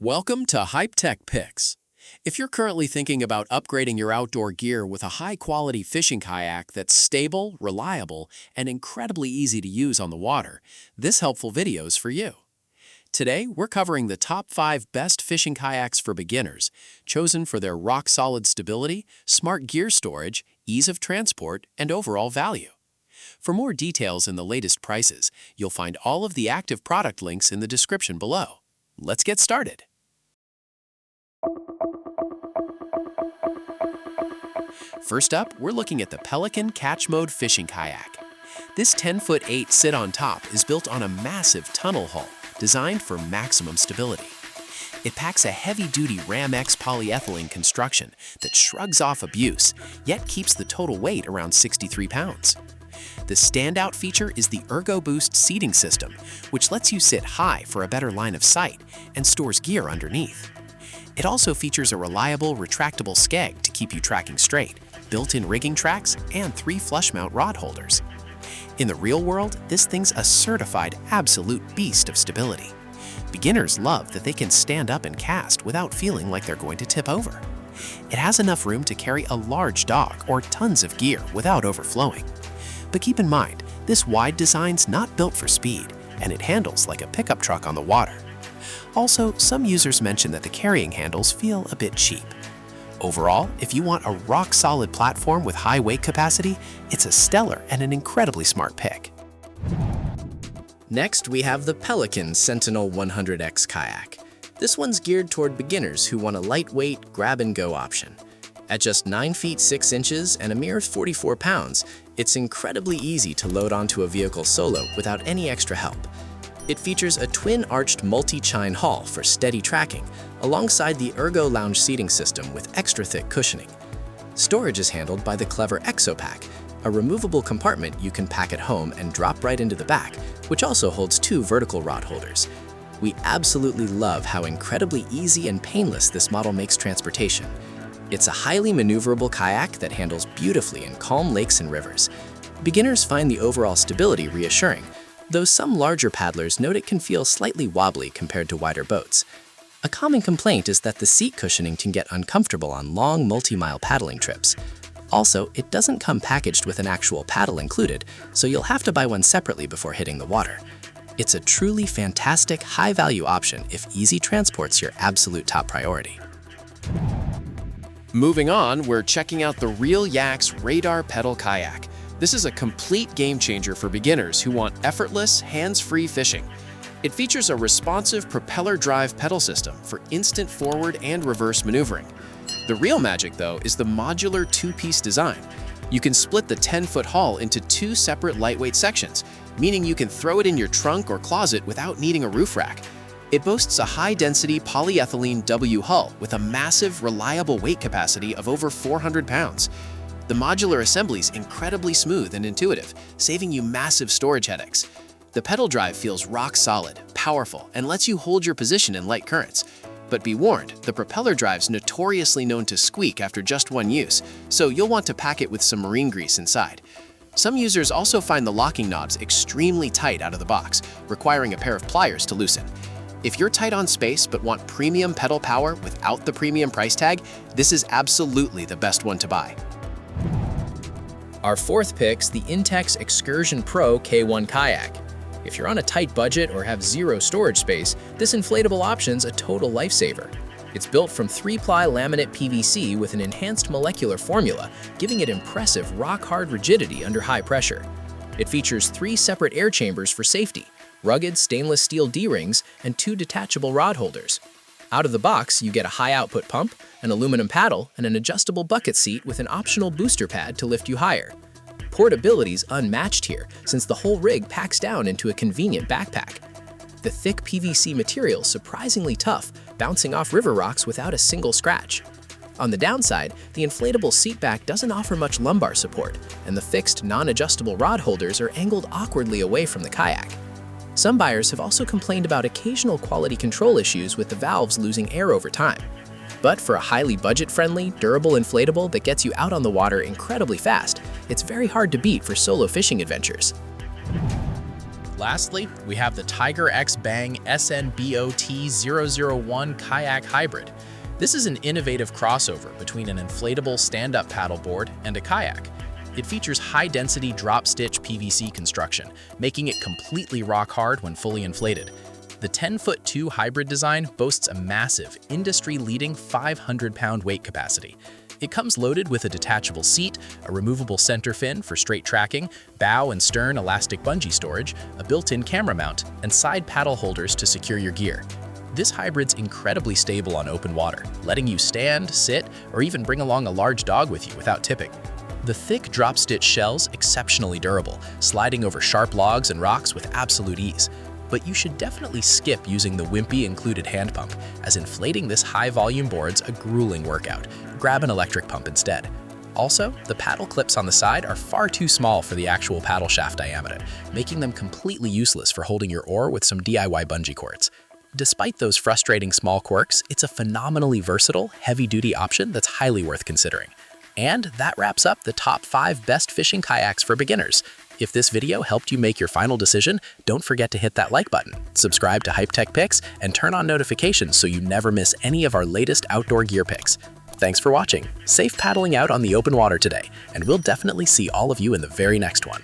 Welcome to Hype Tech Picks. If you're currently thinking about upgrading your outdoor gear with a high-quality fishing kayak that's stable, reliable, and incredibly easy to use on the water, this helpful video is for you. Today, we're covering the top 5 best fishing kayaks for beginners, chosen for their rock-solid stability, smart gear storage, ease of transport, and overall value. For more details and the latest prices, you'll find all of the active product links in the description below. Let's get started. First up, we're looking at the Pelican Catch Mode Fishing Kayak. This 10'8" sit-on-top is built on a massive tunnel hull designed for maximum stability. It packs a heavy-duty Ram X polyethylene construction that shrugs off abuse, yet keeps the total weight around 63 pounds. The standout feature is the ErgoBoost seating system, which lets you sit high for a better line of sight and stores gear underneath. It also features a reliable, retractable skeg to keep you tracking straight, built-in rigging tracks, and 3 flush-mount rod holders. In the real world, this thing's a certified absolute beast of stability. Beginners love that they can stand up and cast without feeling like they're going to tip over. It has enough room to carry a large dog or tons of gear without overflowing. But keep in mind, this wide design's not built for speed, and it handles like a pickup truck on the water. Also, some users mention that the carrying handles feel a bit cheap. Overall, if you want a rock-solid platform with high weight capacity, it's a stellar and an incredibly smart pick. Next, we have the Pelican Sentinel 100X Kayak. This one's geared toward beginners who want a lightweight, grab-and-go option. At just 9 feet 6 inches and a mere 44 pounds, it's incredibly easy to load onto a vehicle solo without any extra help. It features a twin-arched multi-chine hull for steady tracking, alongside the Ergo Lounge seating system with extra-thick cushioning. Storage is handled by the clever ExoPack, a removable compartment you can pack at home and drop right into the back, which also holds 2 vertical rod holders. We absolutely love how incredibly easy and painless this model makes transportation. It's a highly maneuverable kayak that handles beautifully in calm lakes and rivers. Beginners find the overall stability reassuring, though some larger paddlers note it can feel slightly wobbly compared to wider boats. A common complaint is that the seat cushioning can get uncomfortable on long multi-mile paddling trips. Also, it doesn't come packaged with an actual paddle included, so you'll have to buy one separately before hitting the water. It's a truly fantastic, high-value option if easy transport's your absolute top priority. Moving on, we're checking out the real Yaks Radar Pedal Kayak. This is a complete game-changer for beginners who want effortless, hands-free fishing. It features a responsive propeller drive pedal system for instant forward and reverse maneuvering. The real magic, though, is the modular 2-piece design. You can split the 10-foot hull into 2 separate lightweight sections, meaning you can throw it in your trunk or closet without needing a roof rack. It boasts a high-density polyethylene W hull with a massive, reliable weight capacity of over 400 pounds. The modular assembly's incredibly smooth and intuitive, saving you massive storage headaches. The pedal drive feels rock-solid, powerful, and lets you hold your position in light currents. But be warned, the propeller drive's notoriously known to squeak after just one use, so you'll want to pack it with some marine grease inside. Some users also find the locking knobs extremely tight out of the box, requiring a pair of pliers to loosen. If you're tight on space but want premium pedal power without the premium price tag, this is absolutely the best one to buy. Our fourth pick's the Intex Excursion Pro K1 Kayak. If you're on a tight budget or have zero storage space, this inflatable option's a total lifesaver. It's built from 3-ply laminate PVC with an enhanced molecular formula, giving it impressive rock-hard rigidity under high pressure. It features 3 separate air chambers for safety, rugged stainless steel D-rings, and 2 detachable rod holders. Out of the box, you get a high-output pump, an aluminum paddle, and an adjustable bucket seat with an optional booster pad to lift you higher. Portability's unmatched here, since the whole rig packs down into a convenient backpack. The thick PVC material's surprisingly tough, bouncing off river rocks without a single scratch. On the downside, the inflatable seat back doesn't offer much lumbar support, and the fixed, non-adjustable rod holders are angled awkwardly away from the kayak. Some buyers have also complained about occasional quality control issues with the valves losing air over time. But for a highly budget-friendly, durable inflatable that gets you out on the water incredibly fast, it's very hard to beat for solo fishing adventures. Lastly, we have the TIGERXBANG SNBOAT001 Kayak Hybrid. This is an innovative crossover between an inflatable stand-up paddleboard and a kayak. It features high-density drop-stitch PVC construction, making it completely rock-hard when fully inflated. The 10'2" hybrid design boasts a massive, industry-leading 500-pound weight capacity. It comes loaded with a detachable seat, a removable center fin for straight tracking, bow and stern elastic bungee storage, a built-in camera mount, and side paddle holders to secure your gear. This hybrid's incredibly stable on open water, letting you stand, sit, or even bring along a large dog with you without tipping. The thick drop-stitch shell's exceptionally durable, sliding over sharp logs and rocks with absolute ease. But you should definitely skip using the wimpy included hand pump, as inflating this high-volume board's a grueling workout. Grab an electric pump instead. Also, the paddle clips on the side are far too small for the actual paddle shaft diameter, making them completely useless for holding your oar with some DIY bungee cords. Despite those frustrating small quirks, it's a phenomenally versatile, heavy-duty option that's highly worth considering. And that wraps up the top 5 best fishing kayaks for beginners. If this video helped you make your final decision, don't forget to hit that like button, subscribe to Hype Tech Picks, and turn on notifications so you never miss any of our latest outdoor gear picks. Thanks for watching. Safe paddling out on the open water today, and we'll definitely see all of you in the very next one.